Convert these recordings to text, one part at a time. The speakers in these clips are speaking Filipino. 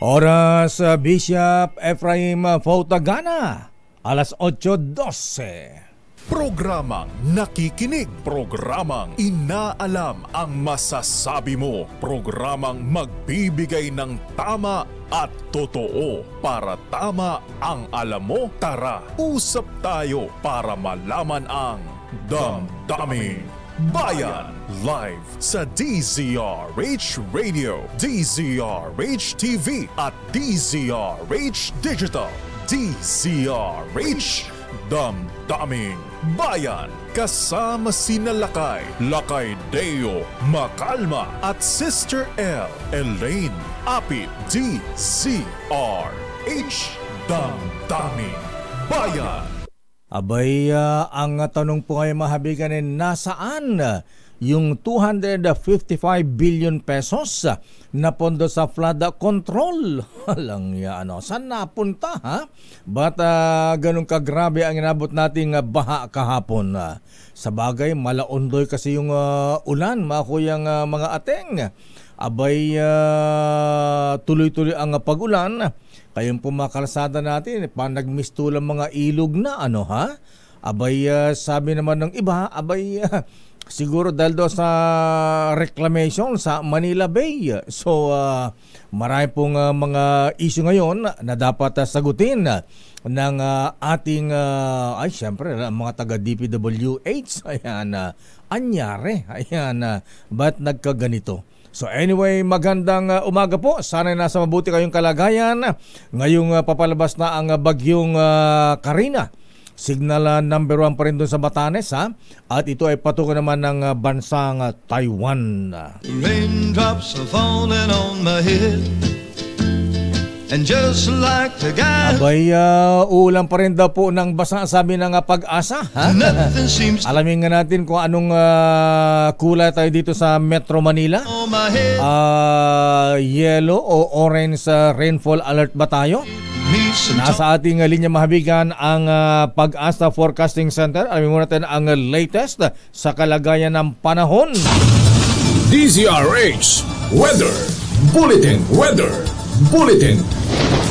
Oras Bishop Ephraim Fautagana, alas 8:12. Programang nakikinig, programang inaalam ang masasabi mo, programang magbibigay ng tama at totoo para tama ang alam mo. Tara, usap tayo para malaman ang Damdaming Bayan. Live sa DZRH Radio, DZRH TV at DZRH Digital. DZRH Damdaming Bayan. Kasama sina Lakay Deo Macalma at Sister L. Elaine Apit. DZRH Damdaming Bayan. Abay, ang tanong po ngayon mahabigan ay nasaan yung 255 billion pesos na pondo sa flood control? Alang yan, saan napunta, ha? Ba't ganun kagrabe ang inabot nating baha kahapon? Sa bagay, malaondoy kasi yung ulan, mga kuyang mga ateng. Abay, tuloy-tuloy ang pag-ulan. Kayong pumakalsada natin, nagmistulang mga ilog na, ha? Abay, sabi naman ng iba, siguro dahil doon sa reclamation sa Manila Bay. So, marami pong mga issue ngayon na dapat sagutin ng ating, siyempre, mga taga-DPWH. Ayan, anyari. Ayan, ba't nagkaganito? So anyway, magandang umaga po. Sana nasa mabuti kayong kalagayan. Ngayong papalabas na ang bagyong Karina. Signal number 1 pa rin doon sa Batanes, ha? At ito ay patungo naman ng bansang Taiwan. Raindrops are falling on my head. And just like the guy... Abay, ulam pa rin daw po ng basa, sabi ng Pag-asa. Ha? Alamin nga natin kung anong kulay tayo dito sa Metro Manila. Yellow o orange rainfall alert ba tayo? Nasa ating linya mahabigan ang Pag-asa Forecasting Center. Alamin muna natin ang latest sa kalagayan ng panahon. DZRH Weather Bulletin.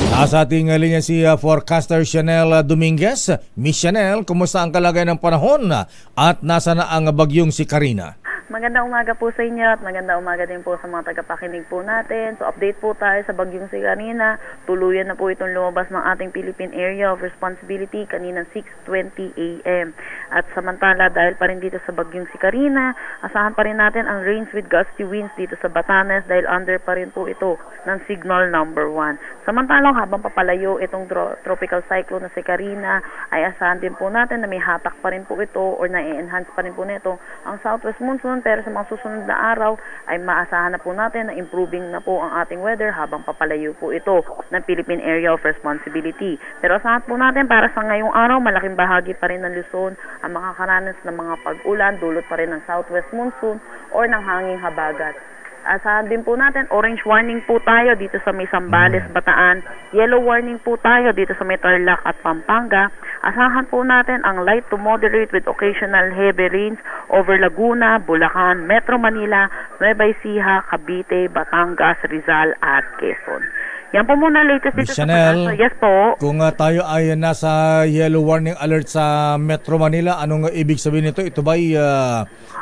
Nasa ating linya si forecaster Chanel Dominguez. Miss Chanel, kumusta ang kalagayan ng panahon at nasa na ang bagyong si Karina? Magandang umaga po sa inyo at magandang umaga din po sa mga tagapakinig po natin. So update po tayo sa bagyong si Karina. Tuluyan na po itong lumabas ng ating Philippine Area of Responsibility kanina 6:20 AM. At samantala dahil pa rin dito sa bagyong si Karina, asahan pa rin natin ang rains with gusty winds dito sa Batanes dahil under pa rin po ito ng signal number 1. Samantalang habang papalayo itong tropical cyclone na si Karina, ay asahan din po natin na may hatak pa rin po ito or na-enhance pa rin po nito ang southwest monsoon. Pero sa mga susunod na araw ay maasahan na po natin na improving na po ang ating weather habang papalayo po ito ng Philippine Area of Responsibility. Pero asahan po natin para sa ngayong araw, malaking bahagi pa rin ng Luzon ang makakaranas ng mga pag-ulan, dulot pa rin ng southwest monsoon or ng hanging habagat. Asahan din po natin, orange warning po tayo dito sa may Zambales, Bataan. Yellow warning po tayo dito sa may Tarlac at Pampanga. Asahan po natin ang light to moderate with occasional heavy rains over Laguna, Bulacan, Metro Manila, Nueva Ecija, Cavite, Batangas, Rizal at Quezon. Yan po muna latest dito sa Pag-asa. Yes po. Kung tayo ay nasa yellow warning alert sa Metro Manila, anong ibig sabihin nito? Ito ba ay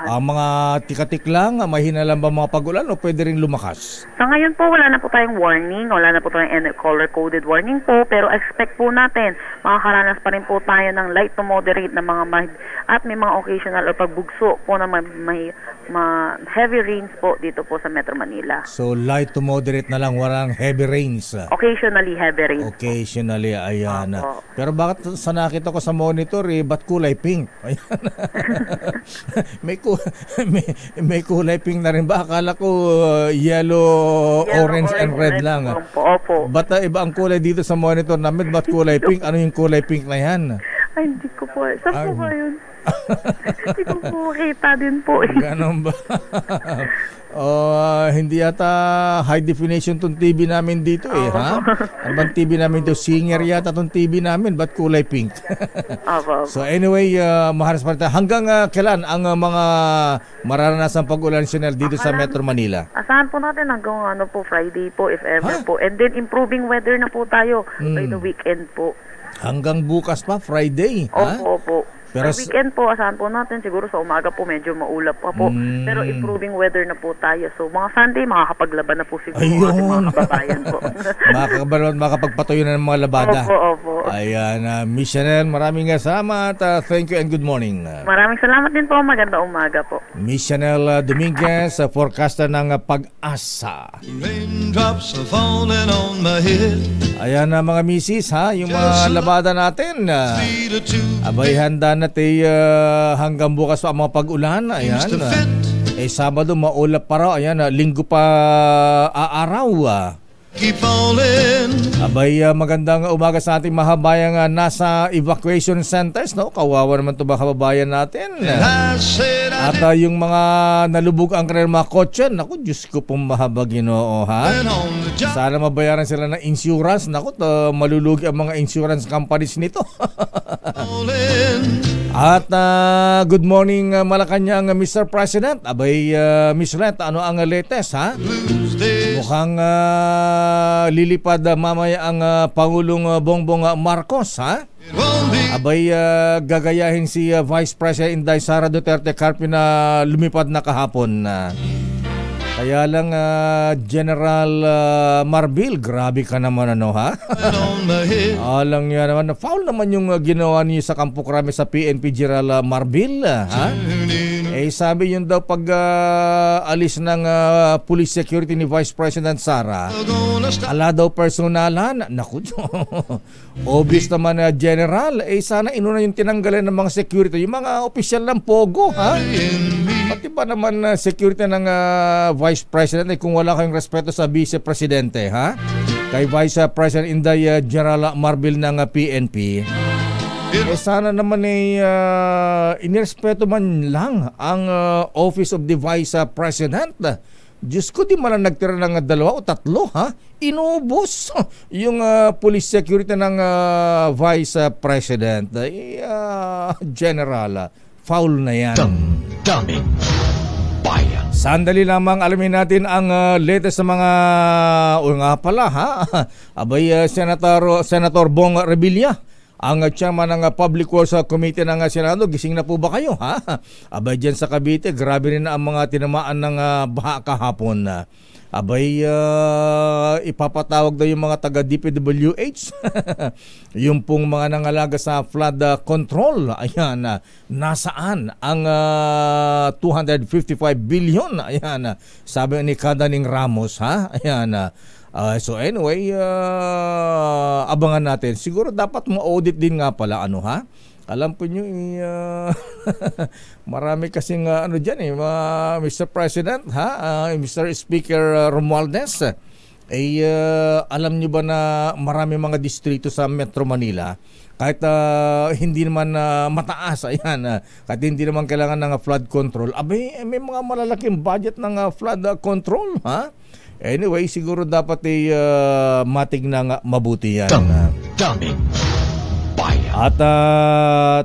mga tikatik lang, mahina lang ba mga pag-ulan o pwede rin lumakas? Sa ngayon po, wala na po tayong warning, wala na po tayong color-coded warning po, pero expect po natin, makakaranas pa rin po tayo ng light to moderate na mga at may mga occasional o pagbugso po na may heavy rains po dito po sa Metro Manila. So light to moderate na lang, walang heavy rains. Occasionally heavy rains. Occasionally, ayan. Pero bakit sa nakita ko sa monitor, ba't kulay pink? Ayan. may kulay pink na rin ba? Akala ko yellow, orange, and red lang. Opo. Ba't iba ang kulay dito sa monitor namin? Ba't kulay pink? Ano yung kulay pink na yan? Ay, hindi ko po. Saan po ba yun? Hindi ko po makita din po. Ganon ba? Hindi yata high definition tong TV namin dito ha? Ano bang TV namin dito? Singer yata tong TV namin, ba't kulay pink? Opo. So anyway, Maharas Marita, hanggang kailan ang mga mararanasan pag-ulan Chanel dito sa Metro Manila? Asahan po natin hanggang Friday po, if ever po. And then improving weather na po tayo by the weekend po. Hanggang bukas pa, Friday. Ha? Opo. Pero Sa weekend po, asahan po natin, siguro sa umaga po medyo maulap pa po. Pero improving weather na po tayo. So mga Sunday, makakapaglaban na po siguro Ayun. ating mga kababayan po. Makapagpatuloy na ng mga labada. Opo. Ayan, Miss Chanel, maraming salamat. Thank you and good morning. Maraming salamat din po. Maganda umaga po. Miss Chanel Dominguez, forecaster ng Pag-asa. Raindrops are falling on my head. Ayan na mga misis ha, yung mga labada natin. Abay, handa na hanggang bukas pa ang mga pag-ulan. Ayan. Sabado maulap pa raw. Ayan, linggo pa aaraw. Keep falling. Abay, magandang umaga sa ating mahabayang nasa evacuation centers. No? Kawawa naman ito ba kababayan natin? At yung mga nalubog ang kanilang mga kotse. Naku, Diyos ko pong mahaba Ginoo ha. Sana mabayaran sila ng insurance. Naku, malulugi ang mga insurance companies nito. At good morning Malacanang Mr. President. Abay, Miss Ret, ano ang latest ha? Mukhang lilipad mamaya ang Pangulong Bongbong Marcos ha? Abay, gagayahin si Vice President Inday Sara Duterte Carpio na lumipad na kahapon. Kaya lang General Marbil, grabe ka naman ha? Alang yan naman, foul naman yung ginawa niyo sa Campo Crame sa PNP General Marbil ha? Sabi yun daw pag alis ng police security ni Vice President Sara, ala daw personalan. Naku, obvious naman General, sana inuna yung tinanggalan ng mga security, yung mga opisyal ng Pogo ha? Pati ba naman security ng Vice President kung wala kayong respeto sa Vice Presidente ha? Kay Vice President Inday General Marbil ng PNP. Sana naman inirespeto man lang ang Office of the Vice President. Diyos ko, di man lang nagtira ng 2 o 3 ha? Inubos yung police security ng Vice President. General, foul na yan. Damdamin Bayan. Sandali lamang alamin natin ang latest sa mga nga pala ha. Abay, Senator Bong Revilla, ang chairman ng Public Works Committee ng Senado. Gising na po ba kayo ha? Abay, dyan sa Cavite, grabe rin ang mga tinamaan ng baha kahapon. Abay, ipapatawag daw yung mga taga DPWH yung pong mga nangalaga sa flood control. Ayan, nasaan ang 255 billion? Ayan, sabi ni Kadaning Ramos ha? Ayan, so anyway, abangan natin. Siguro dapat ma-audit din nga pala ha? Alam po nyo, marami kasing dyan Mr. President ha? Mr. Speaker Romualdez, alam nyo ba na marami mga distrito sa Metro Manila kahit hindi naman mataas, ayan, kahit hindi naman kailangan ng flood control, may mga malalaking budget ng flood control ha? Anyway, siguro dapat matignan mabuti yan. Damdamin Bayan. At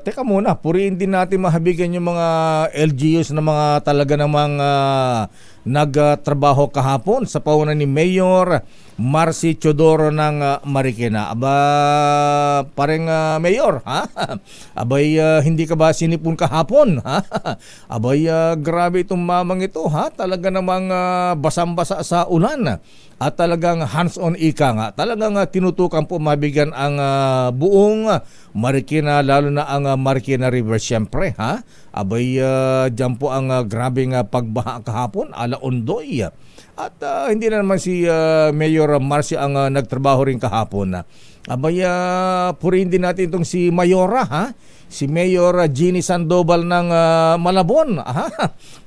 teka muna, purihin din natin mahabigan yung mga LGUs na mga talaga namang nagtrabaho kahapon sa paunan ni Mayor Marcy Chodoro ng Marikina. Pareng Mayor ha? Abay, hindi ka ba sinipon kahapon ha? Abay, grabe itong mamang ito ha? Talaga namang basang-basa sa ulan. At talagang hands-on ika nga. Talagang tinutukan po mabigyan ang buong Marikina, lalo na ang Marikina River siyempre ha? Abay, dyan po ang grabing pagbaha kahapon, ala Ondoy. At hindi na naman si Mayor Marcia ang nagtrabaho rin kahapon. Abay, purihin din natin itong si Mayora, ha? Si Mayor Jeannie Sandoval ng Malabon.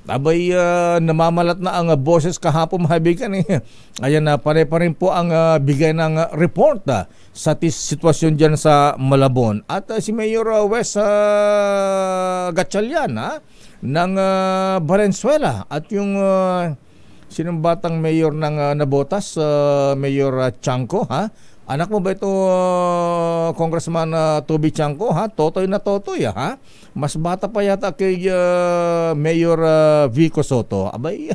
Abay, namamalat na ang boses kahapon, mga kaibigan. Ayan, pare-pa rin po ang bigay ng report sa sitwasyon dyan sa Malabon. At si Mayor Wes Gatchalian ng Valenzuela. At yung sinong batang mayor ng Nabotas, Mayor Chanco, ha? Anak mo ba ito, Congressman Toby Chanco, ha? Totoy na totoy, ha? Mas bata pa yata kay Mayor Vico Soto. Abay,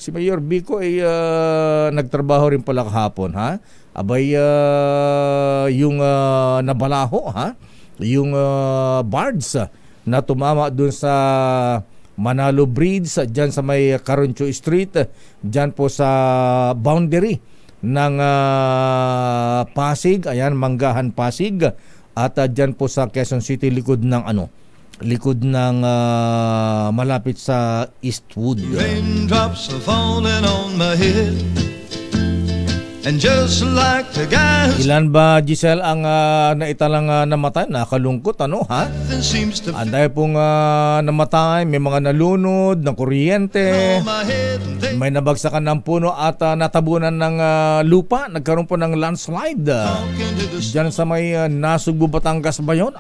si Mayor Vico ay nagtrabaho rin pala kahapon, ha? Abay, yung nabalaho, ha? Yung bards na tumama dun sa Manalo Bridge, dyan sa may Caroncho Street, dyan po sa boundary ng Pasig, ayan, Manggahan Pasig, at dyan po sa Quezon City, likod ng malapit sa Eastwood. Raindrops are falling on my head. And just like the guys, Ilan ba, Giselle, ang naitalang namatay? Nakalungkot, ano, ha? seems to Anday pong namatay, may mga nalunod ng kuryente, my head and they may nabagsakan ng puno at natabunan ng lupa. Nagkaroon po ng landslide. into the Diyan sa may Nasugbu, Batangas ba yun?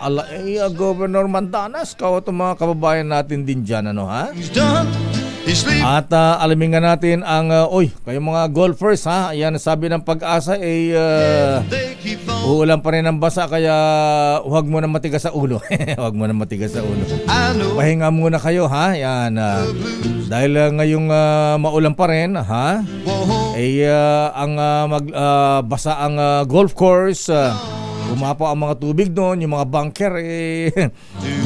Governor Mandanas, itong mga kababayan natin din dyan, ano, ha? he's done. He's sleeping. At alamin nga natin ang, kayong mga golfers, ha? Yan, sabi ng Pag-asa, They keep on. uulan pa rin ang basa, kaya huwag mo na matigas sa ulo. Huwag mo na matigas sa ulo. I know. Pahinga muna kayo, ha? Yan, dahil ngayong maulan pa rin, ha? Whoa, Basa ang golf course. Umapaw ang mga tubig doon, yung mga bunker,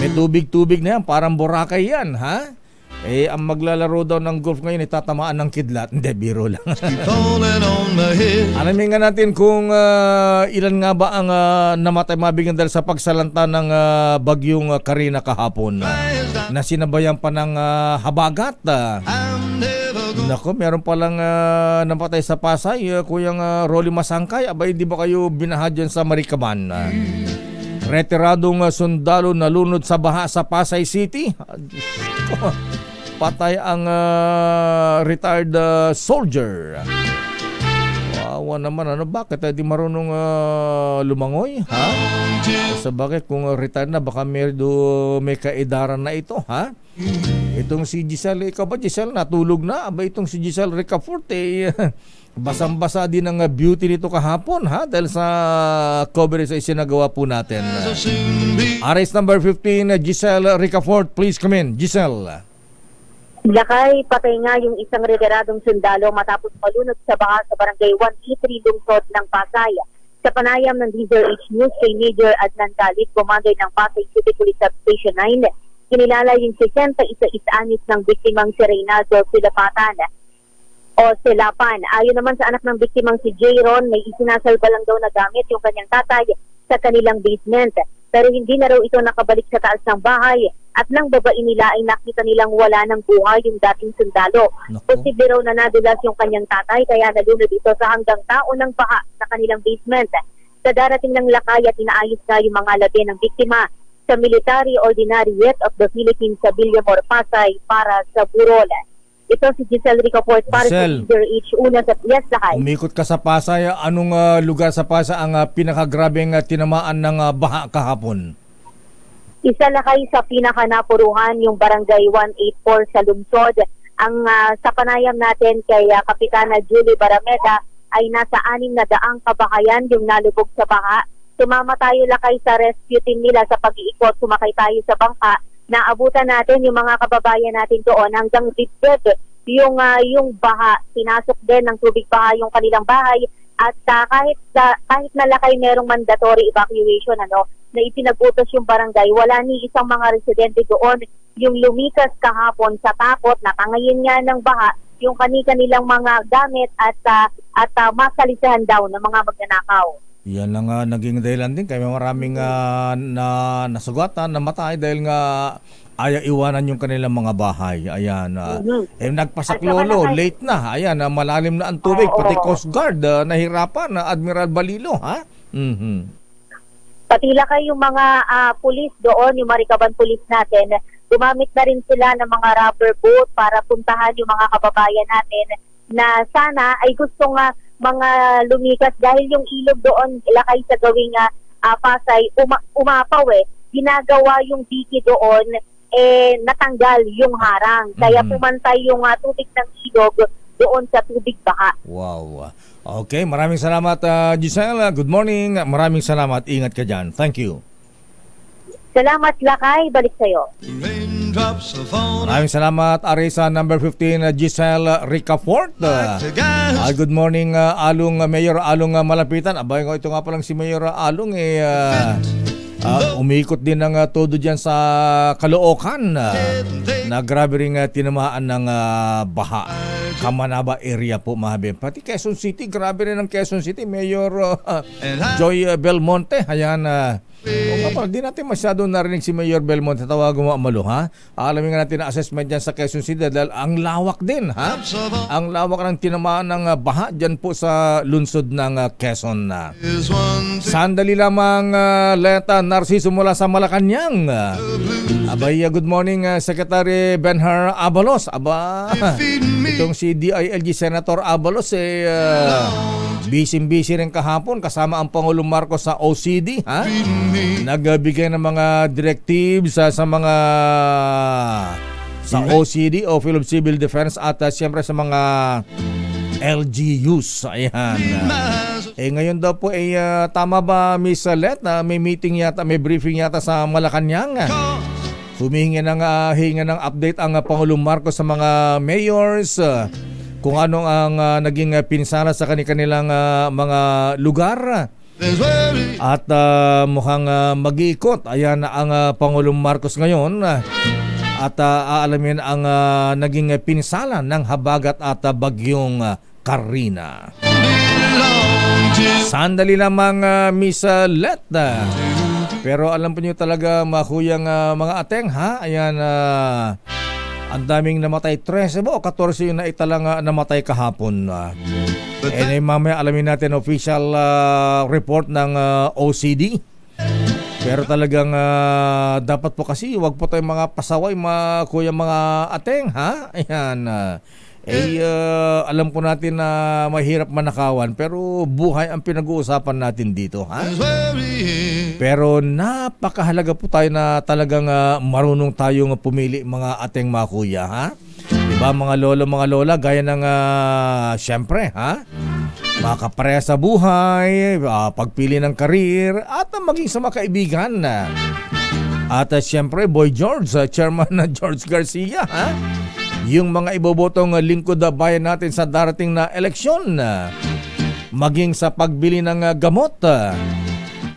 may tubig-tubig na yan, parang Boracay yan, ha? Ang maglalaro daw ng golf ngayon ay tatamaan ng kidlat. Hindi, biro lang. keep falling on my head. Alamin nga natin kung ilan nga ba ang namatay mabigyan dahil sa pagsalanta ng bagyong Karina kahapon. Na sinabayan pa ng habagat. I'm never gonna. Nako, meron palang namatay sa Pasay. Kuyang Rolly Masangkay, abay, di ba kayo binaha dyan sa Marikaban? Retiradong sundalo nalunod sa baha sa Pasay City. Patay ang retired soldier. Wawa naman, ano, bakit di marunong lumangoy, ha? Sa bakit kung retired na, baka may kaedaran na ito, ha? Itong si Giselle, ikaw ba, Giselle, natulog na? Aba, itong si Giselle Ricafort, basang-basa din ang beauty nito kahapon, ha? Dahil sa coverage ay sinagawa po natin. Soon be Arrest number 15, Giselle Ricafort, please come in. Giselle. Lakay, patay nga yung isang retiradong sundalo matapos malunod sa baha sa barangay 183 lungsod ng Pasay. Sa panayam ng DZRH News kay Major Adnan Khalid, commander ng Pasay City Police Substation 9, kinilala yung 61 anyos ng biktimang si Reynaldo Silapan. Ayon naman sa anak ng biktimang si Jayron, may isinasalba lang daw na gamit yung kanyang tatay sa kanilang basement. Pero hindi na raw ito nakabalik sa taas ng bahay at nang babain nila ay nakita nilang wala ng buhay yung dating sundalo. Posible raw na nadulas yung kanyang tatay kaya nalunod ito sa hanggang tao ng baha sa kanilang basement. Sa darating ng lakay at inaayos na yung mga labi ng biktima sa Military Ordinariate of the Philippines sa Villamor, Pasay para sa Burol. Ito si Giselle Ricafort para sa Giselle, DZRH Una sa Lakay. umikot ka sa Pasay. Anong lugar sa Pasay ang pinakagrabeng tinamaan ng baha kahapon? Isa lakay sa pinakanapuruhan yung barangay 184 sa lungsod. Ang sa panayam natin kay Kapitana Julie Barameda ay nasa 600 kabahayan yung nalubog sa baha. Sumama tayo lakay sa rescue team nila sa pag-iikot, sumakay tayo sa bangka. Naabutan natin yung mga kababayan natin doon hanggang dibdib yung baha. Pinasok din ng tubig baha yung kanilang bahay at kahit na lakay merong mandatory evacuation na ipinagutos yung barangay, wala ni isang mga residente doon yung lumikas kahapon sa takot na kangayin nga ng baha yung kanilang mga gamit at masalisahan daw ng mga magnanakaw. Yan lang naging dahilan din kaya maraming nasugatan, namatay dahil nga ayaw iwanan yung kanilang mga bahay. Ayan. Nagpasaklolo, late na. Ayan, malalim na ang tubig. Pati Coast Guard, nahirapan na Admiral Balilo, ha? Pati lakay yung mga pulis doon, yung Maricaban police natin, gumamit na rin sila ng mga rubber boat para puntahan yung mga kababayan natin na sana ay gustong mga lumikas dahil yung ilog doon lakay sa gawing Pasay, umapaw ginagawa yung diki doon, natanggal yung harang. Kaya pumantay yung tubig ng ilog doon sa tubig baha. Wow. Okay, maraming salamat Giselle. Good morning. Maraming salamat. Ingat ka dyan. Thank you. Salamat lakay. Balik sa'yo. Maraming salamat. Arisa number 15, Giselle Ricafort. Good morning Along Mayor Along Malapitan. Abay ko, ito nga palang si Mayor Along umikot din ng todo dyan sa Caloocan na grabe rin tinamaan ng baha. Kamanaba area po, mahabim. Pati Quezon City, grabe rin ng Quezon City. Mayor Joy Belmonte. Ayan, di natin masyado narinig si Mayor Belmonte. Tawagan mo Amalo, ha? Alamin nga natin na assessment dyan sa Quezon City dahil ang lawak din, ha? Ang lawak ng tinamaan ng baha dyan po sa lungsod ng Quezon. Sandali lamang, Leta Narciso mula sa Malacanang. Abay, good morning Secretary Benhar Abalos. Itong si DILG Senator Abalos busy rin kahapon kasama ang Pangulong Marcos sa OCD, ha? Nagbigay ng mga directives sa mga OCD o Philippine Civil Defense at siyempre sa mga LGUs. Ayan. Ngayon daw po tama ba Miss Let na may meeting yata, may briefing yata sa Malacanang? Humihingi ng update ang Pangulong Marcos sa mga mayors kung ano ang naging pinsala sa kanilang mga lugar. At mukhang mag-iikot ayan ang Pangulong Marcos ngayon at aalamin ang naging pinsala ng habagat at bagyong Karina. Sandali lamang Miss Let. Pero alam po niyo talaga makuyang mga ateng, ha? Ayan, ang daming namatay, 13 o 14 yung naitalang namatay kahapon. Mamaya alamin natin official report ng OCD. Pero talagang dapat po kasi wag po tayong mga pasaway, kuya mga ateng, ha? Ayan. Alam po natin na mahirap manakawan pero buhay ang pinag-uusapan natin dito, ha? Pero napakahalaga po tayo na talagang marunong tayong pumili mga ateng mga kuya, ha? Diba mga lola, gaya ng syempre, ha? Makapareha sa buhay, pagpili ng karir at maging sa mga kaibigan. At syempre, Boy George, Chairman na George Garcia, ha? Yung mga ibobotong lingkod bayan natin sa darating na eleksyon, maging sa pagbili ng gamot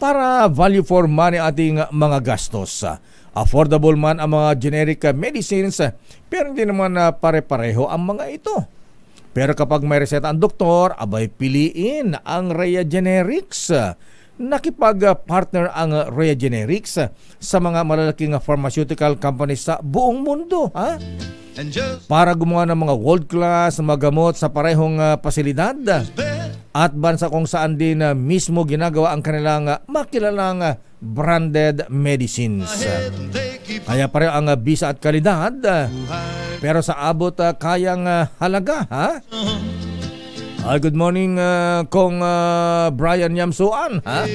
para value for money ating mga gastos. Affordable man ang mga generic medicines pero hindi naman pare-pareho ang mga ito. Pero kapag may reseta ang doktor, abay piliin ang Rhea Generics. Nakipag-partner ang Rhea Generics sa mga malalaking pharmaceutical companies sa buong mundo, ha? Para gumawa ng mga world-class na gamot sa parehong pasilidad at bansa kung saan din mismo ginagawa ang kanilang makilalang branded medicines. Kaya pareho ang bisa at kalidad pero sa abot kayang halaga, ha? Good morning Kong Brian Yamsuan, ha?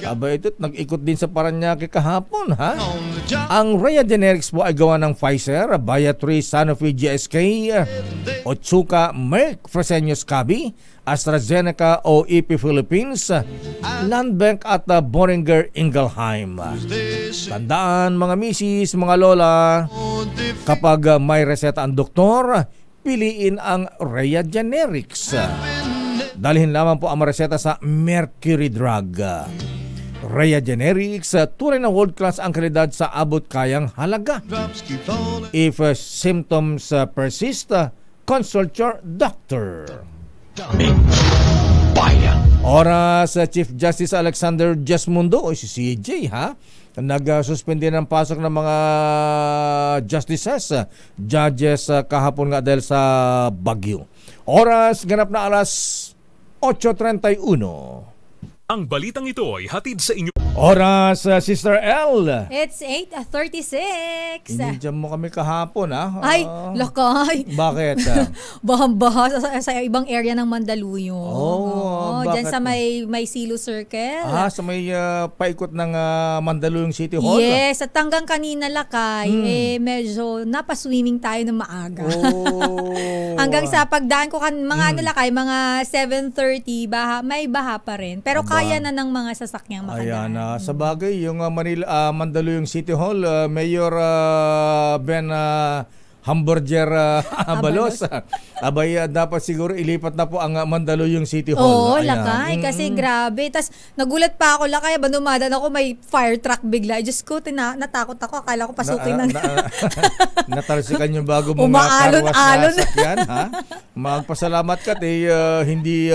Aba ito, nag-ikot din sa Paranaque kahapon, ha? Ang Rhea Generics po ay gawa ng Pfizer, Viatris, Sanofi, GSK, Otsuka, Merck, Fresenius Kabi, AstraZeneca o EP Philippines, Landbank at Boehringer Ingelheim. Tandaan mga misis, mga lola, kapag may reseta ang doktor, piliin ang Rhea Generics. Dalhin lamang po ang reseta sa Mercury Drug. Rhea Generics, tunay na world class ang kalidad sa abot kayang halaga. If symptoms persist, consult your doctor. Daming bayan. Oras Chief Justice Alexander Jasmundo o si CJ, ha? nag-suspend din ng pasok ng mga judges kahapon nga dahil sa bagyo. Oras ganap na alas 8:31. Ang balitang ito ay hatid sa inyo. Oras, Sister L. It's 8:36. Nandiyan mo kami kahapon, ha? Ay, lakay. Bakit? Bahang-baha sa ibang area ng Mandaluyong. Oh, Diyan bakit? sa may Silo Circle. Sa may paikot ng Mandaluyong City Hall? Yes, at hanggang kanina lakay, medyo napaswimming tayo ng maaga. Oh. Hanggang sa pagdaan ko mga lakay, mga 7:30, may baha pa rin. Pero kaya na ng mga sasakyang makadaan. Ayan, sa bagay, yung Mandaluyong City Hall, Mayor Ben Hamburger Abalos. Abay, dapat siguro ilipat na po ang Mandaluyong City Hall. Oo, lakay. Kasi grabe. Tapos nagulat pa ako, lakay. Dumadan ako, may fire truck bigla. Diyos ko, natakot ako. Akala ko pasukin ng... Natalsikan yung bago mong Umaalon-alon. karwas na sasakyan, ha? Magpasalamat ka, hindi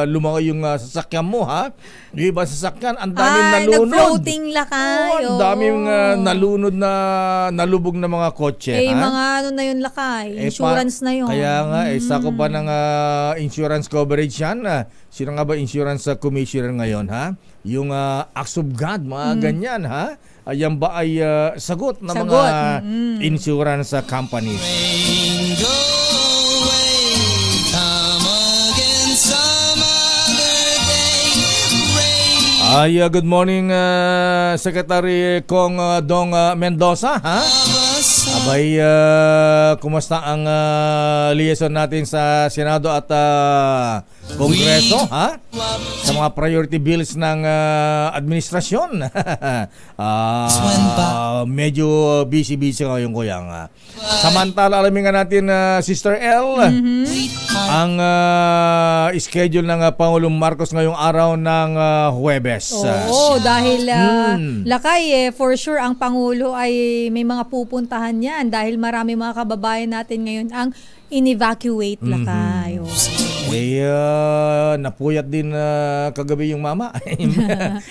lumangoy yung sasakyan mo, ha? Yung iba sasakyan, ang daming nalunod. Nag-floating lakay. Ang daming nalunod na nalubog na mga kotse, ha? Mga na yun lakay. Insurance na yun. Kaya nga, sako pa ng insurance coverage yan. Sino nga ba insurance commissioner ngayon, ha? Yung acts of God, mga ganyan, ha? Yan ba ay sagot ng mga insurance companies? Good morning, Secretary Kong Dong Mendoza, ha? Abay, kumusta ang liaison natin sa Senado at Kongreso, ha? Sa mga priority bills ng administrasyon. Medyo busy ngayon ko yan. Samantala, alamin nga natin, Sister L, ang schedule ng Pangulong Marcos ngayong araw ng Huwebes. Oo, dahil lakay, for sure ang Pangulo ay may mga pupuntahan yan dahil marami mga kababayan natin ngayon ang in-evacuate lakay. Napuyat din kagabi yung mama.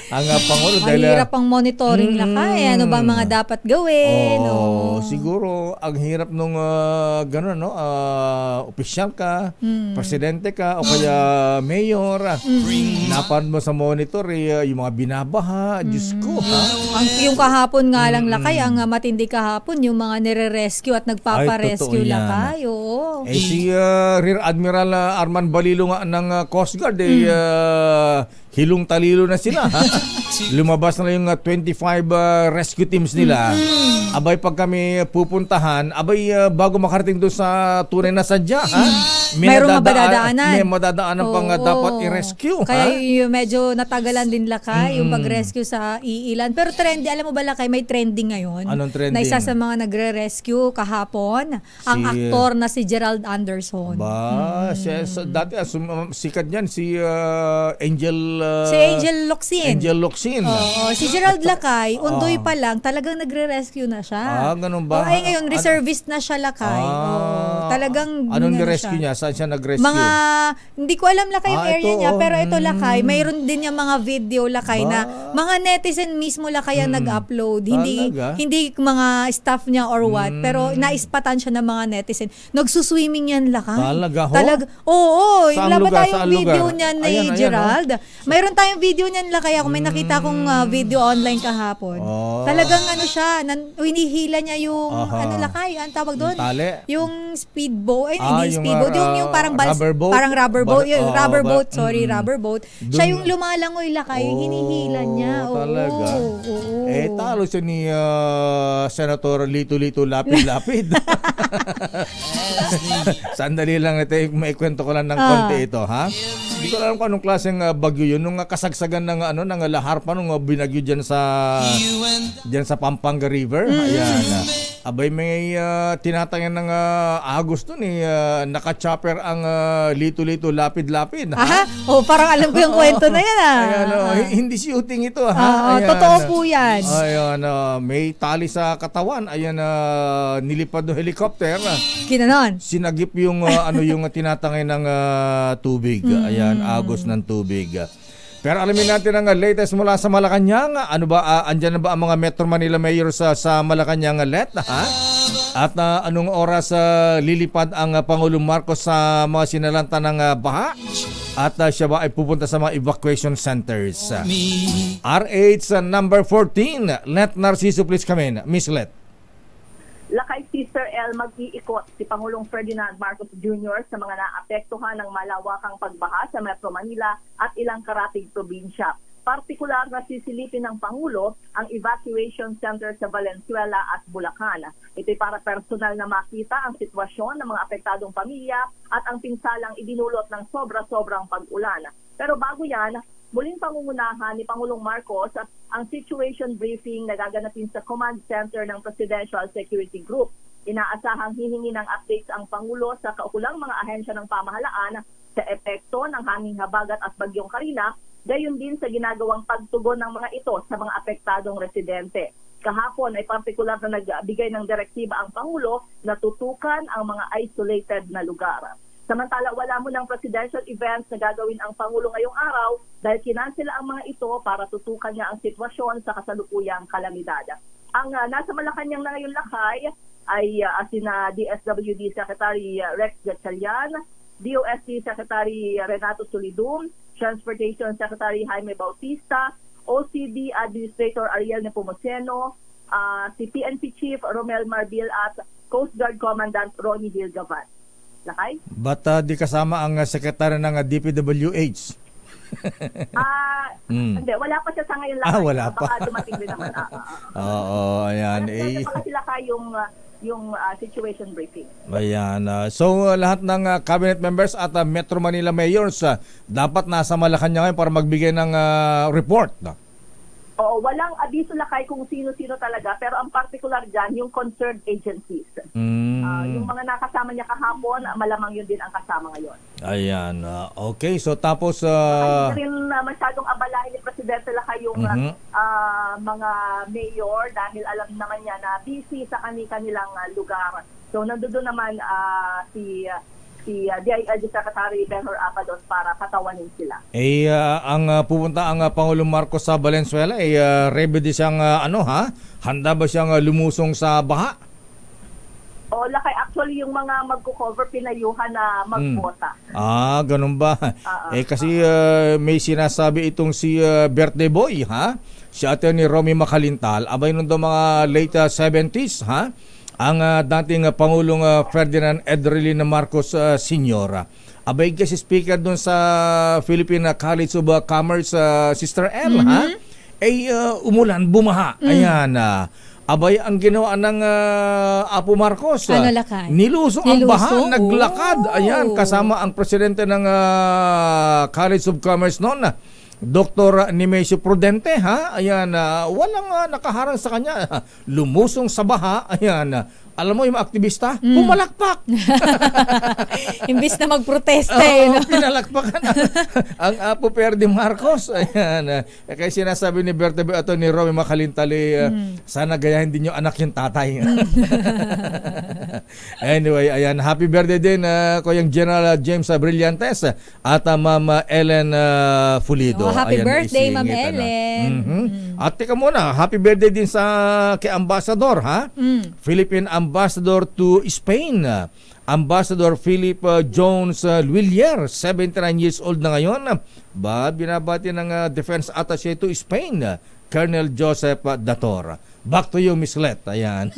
Ang Pangulo. Ang hirap ang monitoring lakay. Ano ba mga dapat gawin? Siguro, ang hirap nung gano'n, no? Opisyal ka, presidente ka, o kaya mayor. Napan mo sa monitor, yung mga binabaha. Diyos ko, ha? Yung kahapon nga lang lakay, ang matindi kahapon, yung mga nire-rescue at nagpapa-rescue lakay. Oo. Si Rear Admiral Arman Balilo nga ng Coast Guard, hilong talilo na sila, ha? Lumabas na yung 25 rescue teams nila. Abay, pag kami pupuntahan, bago makarating doon sa tunay na sadya, ha? Mayroong madadaanan. May madadaanan pang dapat i-rescue, kaya medyo natagalan din lakay yung pag-rescue sa iilan. Pero trendy, alam mo ba lakay, may trending ngayon. Anong trending? Na isa sa mga nagre-rescue kahapon, ang aktor na si Gerald Anderson. Dati sikat niyan si Angel Locsin. Si Gerald lakay, undoy pa lang, talagang nagre-rescue na siya. Ganun ba? Ngayon, reservist na siya lakay. Talagang anong ni-rescue niya? Saan siya nag-rescue? Hindi ko alam lakay yung area niya, pero ito lakay, mayroon din yung mga video lakay na mga netizen mismo lakay ang nag-upload. Hindi mga staff niya or what, pero naispatan siya ng mga netizen. Nagsuswimming yan lakay. Talaga? Oo. Saan Labas lugar? tayong video niyan ni Gerald. Mayroon tayong video niyan lakay. Ako may nakita kong video online kahapon. Talagang siya, hinihila niya yung lakay, ang tawag doon? Yung speedboat. Hindi speedboat. Yung parang rubber boat? Parang rubber boat. Rubber boat. Rubber boat. Siya yung lumalangoy lakay, hinihila niya. Talaga? Talo siya ni Senator Lito Lapid. Sandali lang ito, maikwento ko lang ng konti ito, ha? Hindi ko alam kung anong klaseng bagyo yun. Nung kasagsagan ng lahar pa nung binagyo dyan sa Pampanga River. Ayan. Abay, may tinatangan ng Agos dun naka-chopper ang Lito Lapid. Parang alam ko yung kwento na yan, hindi shooting ito, ha? Totoo po yan. Ayan, may tali sa katawan. Ayan, nilipad ng helicopter. Kinanon. Sinagip yung yung tinatangay ng tubig. Ayan, agos ng tubig. Pero alamin natin ang latest mula sa Malacanang. Ano ba, andyan na ba ang mga Metro Manila Mayor sa Malacanang, Let? Ha? At anong oras lilipad ang Pangulong Marcos sa mga sinalanta ng baha? At siya ba ay pupunta sa mga evacuation centers? RH number 14, Let Narciso, please come in. Miss Let. Lakay Sister L, mag-iikot si Pangulong Ferdinand Marcos Jr. sa mga naapektuhan ng malawakang pagbaha sa Metro Manila at ilang karatig probinsya. Partikular na sisilipin ng Pangulo ang evacuation center sa Valenzuela at Bulacan. Ito'y para personal na makita ang sitwasyon ng mga apektadong pamilya at ang pinsalang idinulot ng sobra-sobrang pag-ulan. Pero bago yan, muling pangungunahan ni Pangulong Marcos ang situation briefing na gaganapin sa Command Center ng Presidential Security Group. Inaasahang hihingi ng updates ang Pangulo sa kaukulang mga ahensya ng pamahalaan sa epekto ng hanging habagat at bagyong Karina, gayon din sa ginagawang pagtugon ng mga ito sa mga apektadong residente. Kahapon ay partikular na nagbigay ng direktiba ang Pangulo na tutukan ang mga isolated na lugar. Samantala, wala mo ng presidential events na gagawin ang Pangulo ngayong araw dahil kinansela ang mga ito para tutukan niya ang sitwasyon sa kasalukuyang kalamidad. Ang nasa Malacanang na ngayon lakay ay sina DSWD Secretary Rex Gatchalian, DOST Secretary Renato Solidum, Transportation Secretary Jaime Bautista, OCD Administrator Ariel Nepomuceno, si PNP Chief Romel Marbil at Coast Guard Commandant Ronnie Gilgavan. Lakay? Ba't di kasama ang sekretary ng DPWH? Hindi, wala pa siya sa ngayon lakay. Wala pa. Baka dumating din naman. Oo, ayan. Baka sila yung situation briefing. Ayan. So lahat ng cabinet members at Metro Manila mayors dapat nasa Malacanang ngayon para magbigay ng report. Oo, walang abiso lakay kung sino-sino talaga, pero ang particular dyan, yung concerned agencies. Yung mga nakasama niya kahapon, malamang yun din ang kasama ngayon. Ayan. Okay, so tapos... Hindi rin masyadong abalahin ni Presidente lakay yung mga mayor dahil alam naman niya na busy sa kanilang lugar. So nandoon naman si DILG Secretary Benhur Abalos para patawanin sila. Ang pupunta ang Pangulong Marcos sa Valenzuela, ready siyang handa ba siyang lumusong sa baha? O lakay, actually yung mga magko-cover pinayuhan na magbota. Ganun ba? Kasi may sinasabi itong si birthday boy, ha? Si Atty. Romy Macalintal, abay nung mga late 70s, ha? Ang dating Pangulong Ferdinand Edrelina Marcos Sr. Abay kasi speaker doon sa Philippine College of Commerce, Sister L, ha? Umulan, bumaha. Ayan. Abay, ang ginawa ng Apo Marcos, nilusong ang baha, naglakad. Ayan, kasama ang presidente ng College of Commerce noon, Dr. Nemesio Prudente, ha? Ayan, walang nakaharang sa kanya. Lumusong sa baha, ayan. Alam mo yung mga aktivista, pumalakpak. Imbis na magprotesta. Pinalakpakan ang Apo Perdi Marcos. Ayan. Kaya sinasabi ni Berta Beato ni Romy Macalintal, sana gayahin din yung anak yung tatay. Anyway, ayan. Happy birthday din Kuyang General James Brillantes at Ma'am Ellen Fulido. Happy birthday, Ma'am Ellen. At teka muna, happy birthday din sa kay Ambassador, ha? Philippine Ambassador to Spain, Ambassador Philip Jones Luillier, 79 years old na ngayon. Binabati ng Defense Attaché to Spain, Colonel Joseph Dator. Back to you, Miss Let. Ayan.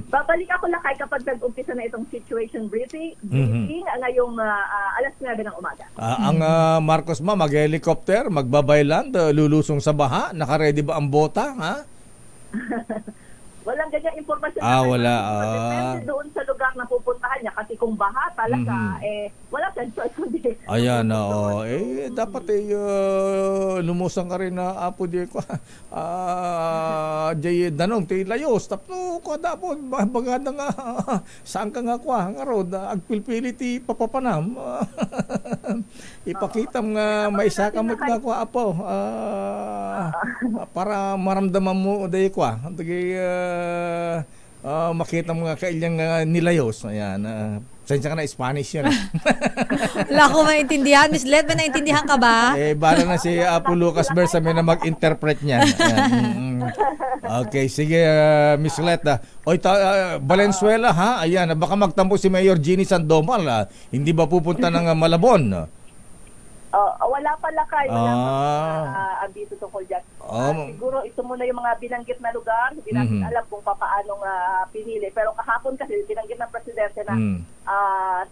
Babalik ako lakay kapag nag-umpisa na itong situation briefing ngayong alas 9 ng umaga. Ang Marcos mag-helicopter, magbabayland, lulusong sa baha. Naka-ready ba ang bota? Ha? Walang ganyang impormasyon. Wala. Depende doon sa lugar na pupuntahan niya. Kasi kung baha talaga, wala siyang choice kundi. Ayan, dapat lumusang ka rin na Apo di ko. Jay Danong, layos. Tapos ko dapat, bagada nga, saan ka nga kwa? Nga road, agpilpiliti papapanam. Ipakita mo nga, may sakamot nga kwa, Apo. Para maramdaman mo, day kwa. Makita mo nga kailang nilayos. Ayan. Sensya ka na, Spanish yan. Wala ko maintindihan. Miss Let, may naintindihan ka ba? Bala na si Apo Lucas Bersame na mag-interpret niyan. Okay, sige, Miss Let. Valenzuela, ha? Ayan, baka magtampo si Mayor Jeannie Sandoval. Hindi ba pupunta ng Malabon? Wala pa lakay, wala pa abiso tungkol dyan. Siguro ito muna yung mga binanggit na lugar, hindi natin alam kung paanong pinili. Pero kahapon kasi binanggit ng Presidente na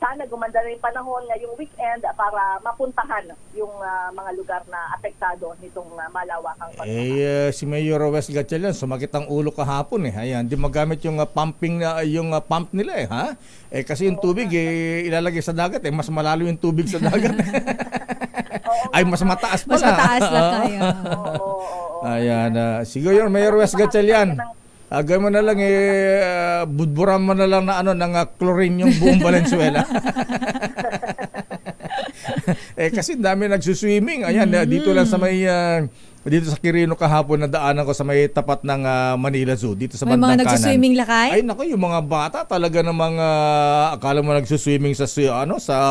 sana gumanda na yung panahon ngayong weekend para mapuntahan yung mga lugar na apektado nitong malawakang pagbaha. Si Mayor Wes Gatchalian, sumakit ang ulo kahapon Ayan, di magamit yung pumping na yung pump nila ha? Kasi yung tubig ilalagay sa dagat mas malalo yung tubig sa dagat. Ay, mas mataas pala. Mas mataas lang tayo. Ayan. Siguro yun, Mayor Wes Gatchalian. Gawin mo na lang, budburan mo na lang na ng chlorine yung buong Valenzuela. Kasi dami nagsuswimming. Ayan, dito lang sa may... dito sa Quirino kahapon na daanan ko sa may tapat ng Manila Zoo dito sa bandang kanan. May mga nagsuswimming lakay? Ay naku, yung mga bata talaga namang akala mo nagsuswimming sa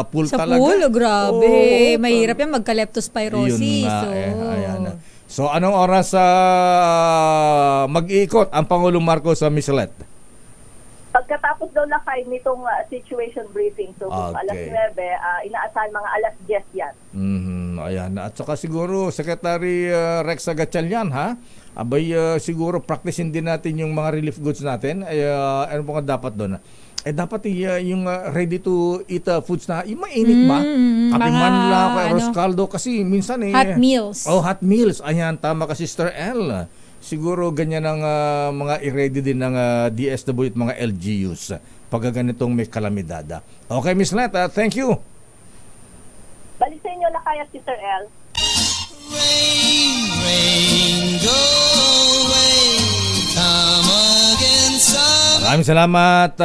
pool sa talaga. Sa pool? Grabe. Mahirap yan magka-leptospirosis. Yun nga, ayan. So anong oras mag-iikot ang Pangulong Marcos sa Michelet? Pagkatapos daw lakay nitong situation briefing, so alas 9, inaasahan mga alas 10 yan. Ayan. At saka siguro, Secretary Rexa Gatchalian, ha? Abay, siguro practicein din natin yung mga relief goods natin. Ano po nga dapat doon? Dapat yung ready to eat foods na, yung mainit ba? Kapiman lang, arroz caldo, kasi minsan hot meals. Hot meals. Ayan, tama ka, Sister L. Siguro ganyan ang mga i-ready din ng DSW at mga LGUs pag ganitong may kalamidad. Okay, Miss Let, thank you. Balik sa inyo na kaya, Sister L. Rain, rain, go away, come again someday. Maraming salamat,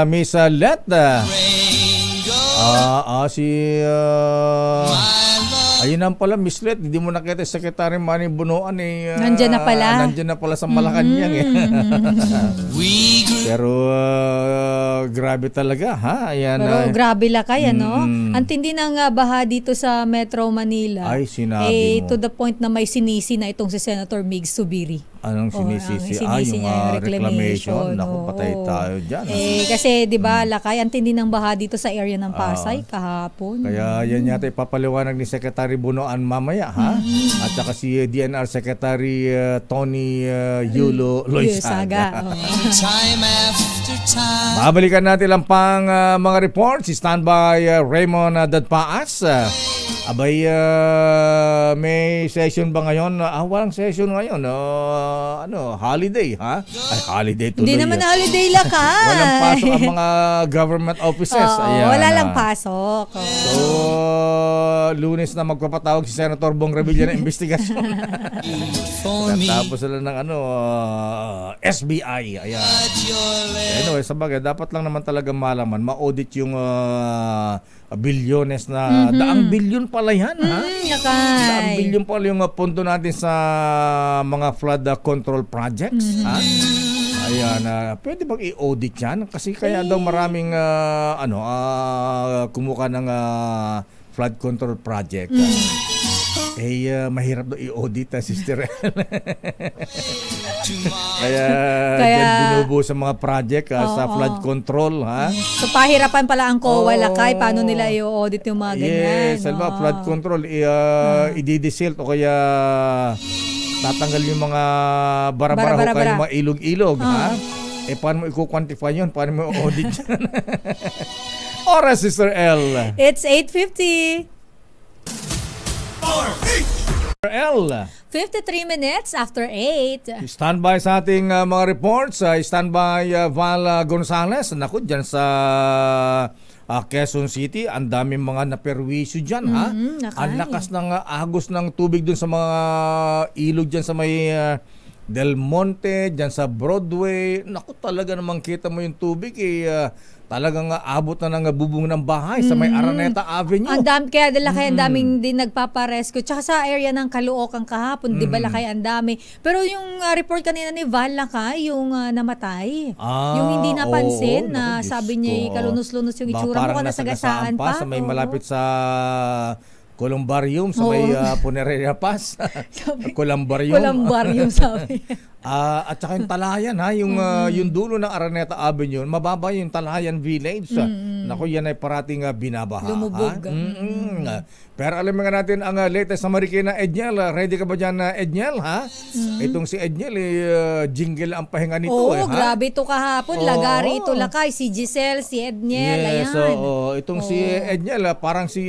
Miss Let. Rain, go ayun lang pala, Miss Let, hindi mo nakita Secretary Manny Bunoan Nandiyan na pala. Nandiyan na pala sa Malacanang Pero grabe talaga, ha? Ayan, pero grabe lakay, Ang tindi ng baha dito sa Metro Manila. Ay, sinabi mo. To the point na may sinisi na itong si Senator Migs Subiri. Anong sinisisi? Yung reclamation. Naku, patay tayo dyan. Kasi, di ba, lakay, ang tindi ng baha dito sa area ng Pasay kahapon. Kaya yan yata ipapaliwanag ni Secretary Bunoan mamaya, ha? At saka si DNR Secretary Tony Yulo Loizaga. Time after time. Babalikan natin lang pang mga reports. Standby Raymond Dadpaas. Abay, may session ba ngayon? Walang session ngayon. Holiday, ha? Ay, holiday tuloy. Hindi naman holiday lakay. Walang pasok ang mga government offices. Ayan, wala lang pasok. So, Lunes na magpapatawag si Senator Bong Revilla ng investigasyon. Tapos sila ng SBI. Ayan. Anyway, sabagay, dapat lang naman talaga malaman, ma-audit yung bilyones na, daang bilyon pala yan, ha? Daang bilyon pala yung pondo natin sa mga flood control projects, ha? Ayan, pwede bang i-audit yan? Kasi kaya daw maraming kumuha ng flood control project. Mahirap daw i-audit, Sister. Kaya dyan binubo sa mga project sa flood control, ha? So pahirapan pala ang COA lakay, paano nila i-audit yung mga ganyan? Yes, salba, flood control, i-disilt o kaya tatanggal yung mga bara-bara o kaya mga ilog-ilog, ha? Paano mo i-quantify yun? Paano mo i-audit yan? Oras, Sister L. It's 8:50. L. 53 minutes after 8. Standby sa ating mga reports. Standby Val Gonzales. Naku, dyan sa Quezon City. Ang daming mga naperwisyo dyan, ha? Ang lakas ng agos ng tubig dun sa mga ilog dyan sa may Del Monte, dyan sa Broadway. Naku, talaga namang kita mo yung tubig talagang abot na ng bubong ng bahay sa may Araneta Avenue. Ang dami, kaya ang daming din nagpaparescue. Tsaka sa area ng Caloocan kahapon, di ba lakay ang dami. Pero yung report kanina ni Val Lakay, yung namatay. Yung hindi napansin na sabi niya kalunos-lunos yung itsura mo, nasagasaan pa. Sa may malapit sa Columbarium, sa may Puneraria Pass. Columbarium sabi. At saka yung Talayan, yung dulo ng Araneta Avenue, mababa yung Talayan Village. Naku, yan ay parating binabaha. Lumubog. Pero alam nga natin ang latest sa Marikina, Edniel. Ready ka ba dyan, Edniel? Itong si Edniel, jingle ang pahinga nito. Grabe ito kahapon. Lagari ito lakay. Si Giselle, si Edniel. Yes, itong si Edniel, parang si